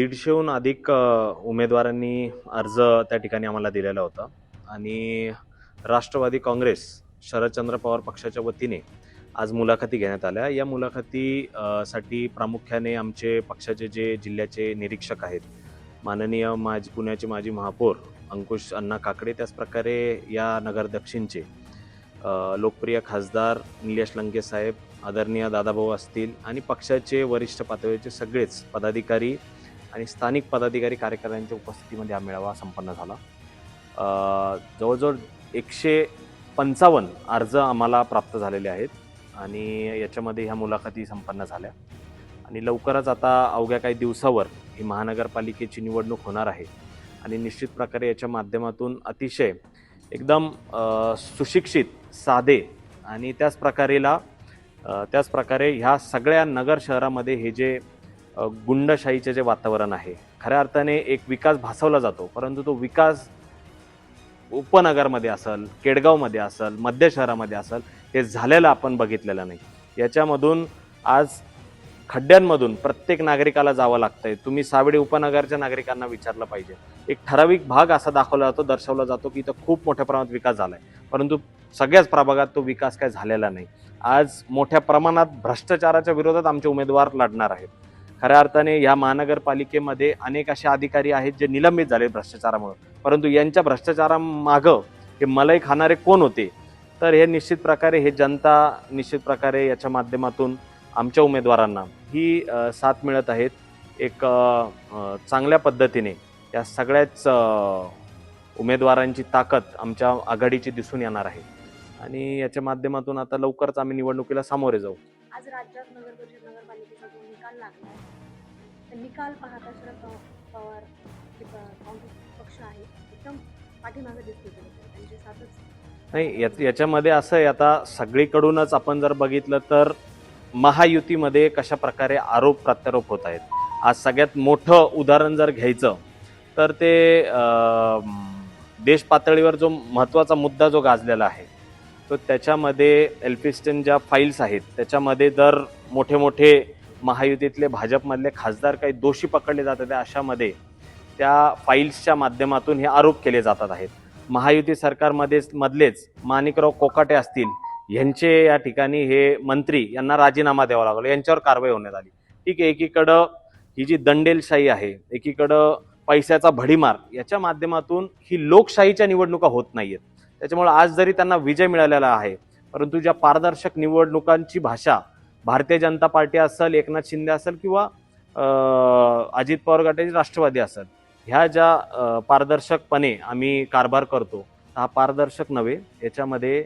150हून अधिक उमेदवारांनी अर्ज त्या ठिकाणी आम्हाला दिलेला होता आणि राष्ट्रवादी काँग्रेस शरदचंद्र पवार पक्षाच्या वतीने आज मुलाखती घेण्यात आल्या. या मुलाखती साठी प्रामुख्याने आमचे पक्षाचे जे जिल्ह्याचे निरीक्षक आहेत, माननीय पुण्याचे माजी महापौर अंकुश अण्णा काकडे, त्याचप्रकारे या नगर दक्षिणचे लोकप्रिय खासदार निलेश लंके साहेब, आदरणीय दादाभाऊ असतील आणि पक्षाचे वरिष्ठ पातळीचे सगळेच पदाधिकारी आणि स्थानिक पदाधिकारी कार्यकर्त्यांच्या उपस्थितीमध्ये हा मेळावा संपन्न झाला. जवळजवळ 155 अर्ज आम्हाला प्राप्त झालेले आहेत आणि याच्यामध्ये ह्या मुलाखती संपन्न झाल्या आणि लवकरच आता अवघ्या काही दिवसावर ही महानगरपालिकेची निवडणूक होणार आहे आणि निश्चित प्रकारे याच्या माध्यमातून अतिशय एकदम सुशिक्षित, साधे आणि त्याचप्रकारे ह्या सगळ्या नगर शहरामध्ये हे जे गुंडशाहीचे जे वातावरण आहे, खऱ्या अर्थाने एक विकास भासवला जातो, परंतु तो विकास उपनगरमध्ये असेल, केडगावमध्ये असेल, मध्य शहरामध्ये असेल, हे झालेलं आपण बघितलेलं नाही. याच्यामधून आज खड्ड्यांमधून प्रत्येक नागरिकाला जावं लागतंय. तुम्ही सावेडी उपनगरच्या नागरिकांना विचारलं पाहिजे. एक ठराविक भाग असा दाखवला जातो, दर्शवला जातो की इथं खूप मोठ्या प्रमाणात विकास झालाय, परंतु सगळ्याच प्रभागात तो विकास काय झालेला नाही. आज मोठ्या प्रमाणात भ्रष्टाचाराच्या विरोधात आमचे उमेदवार लढणार आहेत. खऱ्या अर्थाने या महानगरपालिकेमध्ये अनेक असे अधिकारी आहेत जे निलंबित झाले भ्रष्टाचारामुळे, परंतु यांच्या भ्रष्टाचारामागं हे मलाई खाणारे कोण होते, तर हे निश्चित प्रकारे हे जनता निश्चित प्रकारे याच्या माध्यमातून आमच्या उमेदवारांना ही साथ मिळत आहेत. एक चांगल्या पद्धतीने या सगळ्याच उमेदवारांची ताकद आमच्या आघाडीची दिसून येणार आहे आणि याच्या माध्यमातून आता लवकरच आम्ही निवडणुकीला सामोरे जाऊ. आज राज्यात नगर परिषद नगरपालिकेचा जो निकाल लागला आहे, निकाल पाहता शरद पवार काँग्रेस पक्ष आहे एकदम पाठीमागे दिसतो, त्यांची साथच नाही. याच्यामध्ये असं आहे, आता सगळीकडूनच आपण जर बघितलं तर महायुतीमध्ये कशा प्रकारे आरोप प्रत्यारोप होत आहेत. आज सगळ्यात मोठं उदाहरण जर घ्यायचं तर ते देश पातळीवर जो महत्त्वाचा मुद्दा जो गाजलेला आहे, तो त्याच्यामध्ये एल्फिस्टन ज्या फाईल्स आहेत त्याच्यामध्ये जर मोठे मोठे महायुतीतले भाजपमधले खासदार काही दोषी पकडले जातात, अशामध्ये त्या फाईल्सच्या माध्यमातून हे आरोप केले जातात आहेत. महायुती सरकारमधलेच माणिकराव कोकाटे असतील, यांचे या ठिकाणी हे मंत्री यांना राजीनामा द्यावा लागला, यांच्यावर कारवाई होण्यात आली. ठीक आहे, एकीकडं ही जी दंडेलशाही आहे, एकीकडं पैशाचा भडीमार, याच्या माध्यमातून ही लोकशाहीच्या निवडणुका होत नाहीयेत. त्याच्यामुळे आज जरी त्यांना विजय मिळालेला आहे, परंतु ज्या पारदर्शक निवडणुकांची भाषा भारतीय जनता पार्टी असेल, एकनाथ शिंदे असेल किंवा अजित पवार गटाची राष्ट्रवादी असेल, ह्या ज्या पारदर्शकपणे आम्ही कारभार करतो, हा पारदर्शक नव्हे. याच्यामध्ये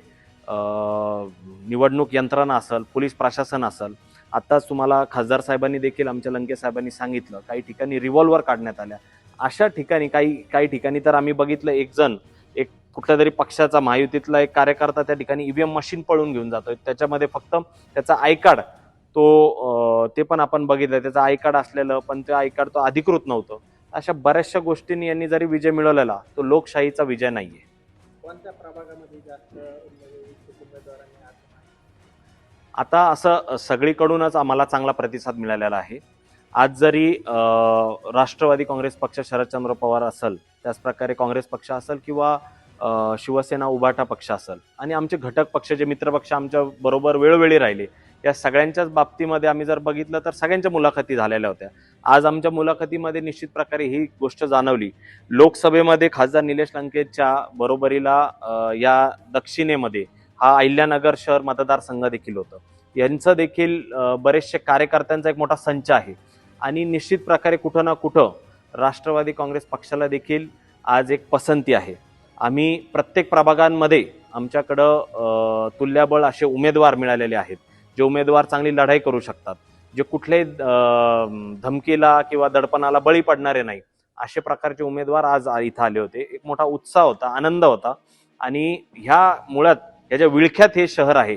निवडणूक यंत्रणा असेल, पोलीस प्रशासन असेल, आत्ताच तुम्हाला खासदार साहेबांनी देखील आमच्या लंके साहेबांनी सांगितलं, काही ठिकाणी रिव्हॉल्वर काढण्यात आल्या. अशा ठिकाणी काही ठिकाणी तर आम्ही बघितलं, एक कुठल्या तरी पक्षाचा महायुतीतला एक कार्यकर्ता त्या ठिकाणी ईव्हीएम मशीन पळून घेऊन जातोय. त्याच्यामध्ये फक्त त्याचा आय कार्ड ते पण आपण बघितलं, त्याचा आय कार्ड असलेलं, पण ते आय कार्ड तो अधिकृत नव्हतं. अशा बऱ्याचशा गोष्टींनी यांनी जरी विजय मिळवलेला, तो लोकशाहीचा विजय नाहीये. कोणत्या प्रभागामध्ये जास्त उमेदवारांनी आता असं सगळीकडूनच आम्हाला चांगला प्रतिसाद मिळालेला आहे. आज जरी राष्ट्रवादी काँग्रेस पक्ष शरदचंद्र पवार असेल, त्याचप्रकारे काँग्रेस पक्ष असेल किंवा शिवसेना उभाटा पक्ष असेल आणि आमचे घटक पक्ष जे मित्र पक्ष आमच्या बरोबर वेळोवेळी राहिले, या सगळ्यांच्याच बाबतीमध्ये आम्ही जर बघितलं तर सगळ्यांच्या मुलाखती झालेल्या होत्या. आज आमच्या मुलाखतीमध्ये निश्चित प्रकारे ही गोष्ट जाणवली. लोकसभेमध्ये खासदार निलेश लंकेच्या बरोबरीला या दक्षिणेमध्ये हा अहिल्यानगर शहर मतदारसंघ देखील होतं. यांचं देखील बरेचसे कार्यकर्त्यांचा एक मोठा संच आहे आणि निश्चित प्रकारे कुठं ना कुठं राष्ट्रवादी काँग्रेस पक्षाला देखील आज एक पसंती आहे. आम्ही प्रत्येक प्रभागांमध्ये आमच्याकडं तुल्यबळ असे उमेदवार मिळालेले आहेत, जे उमेदवार चांगली लढाई करू शकतात, जे कुठल्याही धमकीला किंवा दडपणाला बळी पडणारे नाही, असे प्रकारचे उमेदवार आज इथं आले होते. एक मोठा उत्साह होता, आनंद होता आणि ह्या मुळात ह्याच्या विळख्यात हे शहर आहे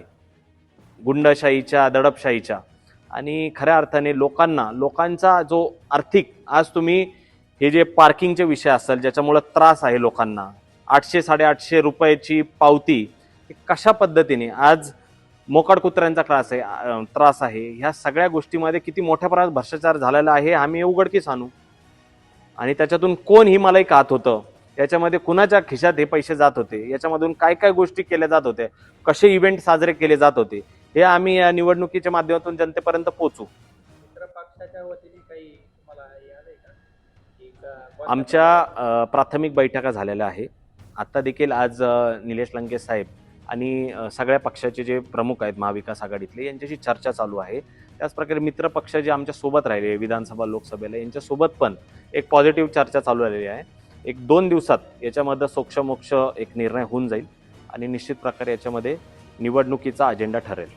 गुंडशाहीच्या, दडपशाहीच्या आणि खऱ्या अर्थाने लोकांचा जो आर्थिक, आज तुम्ही हे जे पार्किंगचे विषय असेल ज्याच्यामुळे त्रास आहे लोकांना, 800-850 रुपयाची पावती, कशा पद्धतीने आज मोकाट कुत्र्यांचा त्रास आहे, ह्या सगळ्या गोष्टीमध्ये किती मोठ्या प्रमाणात भ्रष्टाचार झालेला आहे आम्ही उघडकीस आणू. आणि त्याच्यातून कोण हिमालय खात होतं, याच्यामध्ये कुणाच्या खिशात हे पैसे जात होते, याच्यामधून काय काय गोष्टी केल्या जात होत्या, कसे इव्हेंट साजरे केले जात होते, हे आम्ही या निवडणुकीच्या माध्यमातून जनतेपर्यंत पोहोचू. मित्र पक्षाच्या वतीने काही तुम्हाला हे आलंय का की कोणत्या आमच्या प्राथमिक बैठका झालेल्या आहे. आता देखील आज निलेश लंके साहेब आणि सगळ्या पक्षाचे जे प्रमुख आहेत महाविकास आघाडीतले यांच्याशी चर्चा चालू आहे. त्याचप्रकारे मित्र पक्ष जे आमच्या सोबत राहिले विधानसभा लोकसभेला यांच्यासोबत पण एक पॉझिटिव्ह चर्चा चालू झालेली आहे. 1-2 दिवसात याच्यामध्ये सोक्षमोक्ष एक निर्णय होऊन जाईल आणि निश्चित प्रकारे याच्यामध्ये निवडणुकीचा अजेंडा ठरेल.